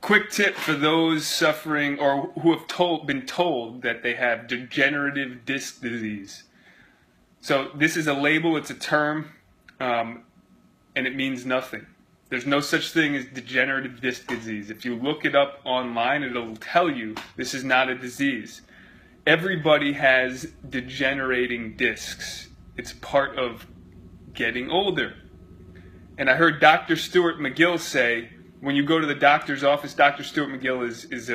quick tip for those suffering or who have been told that they have degenerative disc disease. So this is a label, it's a term, and it means nothing. There's no such thing as degenerative disc disease. If you look it up online, it'll tell you this is not a disease. Everybody has degenerating discs. It's part of getting older. And I heard Dr. Stuart McGill say, when you go to the doctor's office, Dr. Stuart McGill is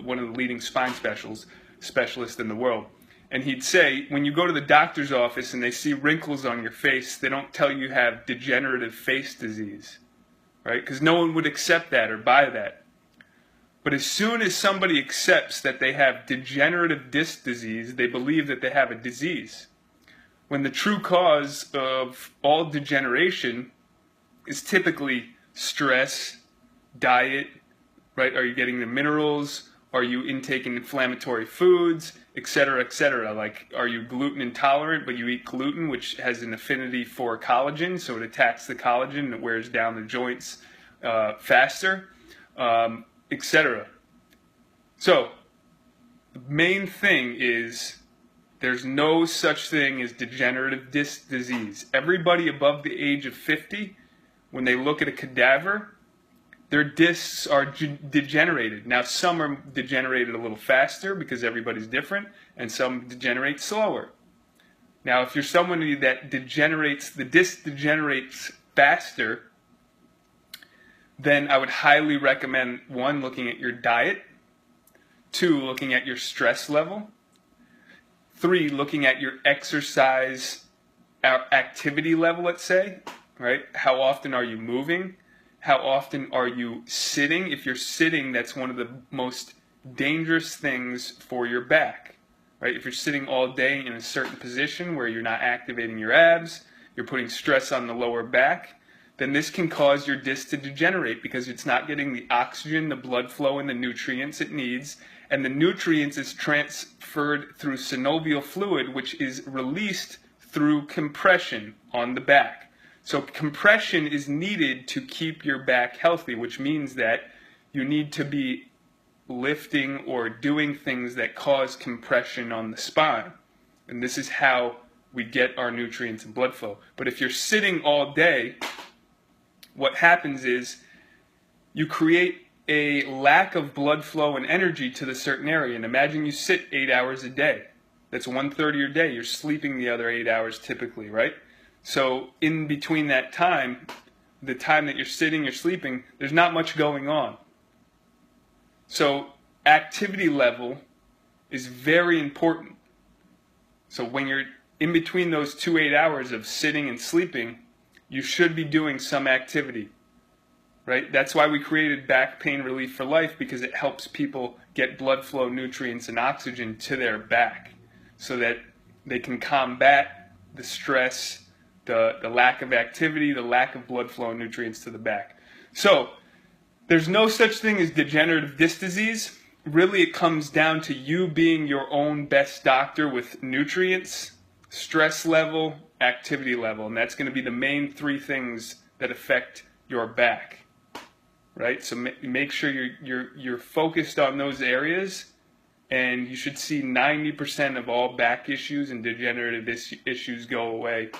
one of the leading spine specialists in the world. And he'd say, when you go to the doctor's office and they see wrinkles on your face, they don't tell you have degenerative face disease, right? Because no one would accept that or buy that. But as soon as somebody accepts that they have degenerative disc disease, they believe that they have a disease. When the true cause of all degeneration is typically stress, diet, right? Are you getting the minerals? Are you intaking inflammatory foods, et cetera, et cetera? Like, are you gluten intolerant, but you eat gluten, which has an affinity for collagen, so it attacks the collagen and it wears down the joints faster, et cetera. So, the main thing is there's no such thing as degenerative disc disease. Everybody above the age of 50, when they look at a cadaver, their discs are degenerated. Now, some are degenerated a little faster because everybody's different, and some degenerate slower. Now, if you're someone that the disc degenerates faster, then I would highly recommend, 1, looking at your diet, 2, looking at your stress level, 3, looking at your exercise activity level, let's say, right? How often are you moving? How often are you sitting? If you're sitting, that's one of the most dangerous things for your back, right? If you're sitting all day in a certain position where you're not activating your abs, you're putting stress on the lower back, then this can cause your disc to degenerate because it's not getting the oxygen, the blood flow, and the nutrients it needs. And the nutrients is transferred through synovial fluid, which is released through compression on the back. So compression is needed to keep your back healthy, which means that you need to be lifting or doing things that cause compression on the spine. And this is how we get our nutrients and blood flow. But if you're sitting all day, what happens is you create a lack of blood flow and energy to the certain area. And imagine you sit 8 hours a day. That's 1/3 of your day. You're sleeping the other 8 hours typically, right? So in between that time, the time that you're sitting, you're sleeping, there's not much going on. So activity level is very important. So when you're in between those 8 hours of sitting and sleeping, you should be doing some activity, right? That's why we created Back Pain Relief for Life, because it helps people get blood flow, nutrients, and oxygen to their back so that they can combat the stress, the lack of activity, the lack of blood flow and nutrients to the back. So there's no such thing as degenerative disc disease. Really, it comes down to you being your own best doctor with nutrients, stress level, activity level. And that's going to be the main 3 things that affect your back, right? So make sure you're focused on those areas, and you should see 90% of all back issues and degenerative issues go away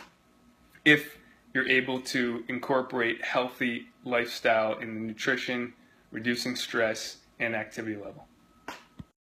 if you're able to incorporate healthy lifestyle in nutrition, reducing stress, and activity level.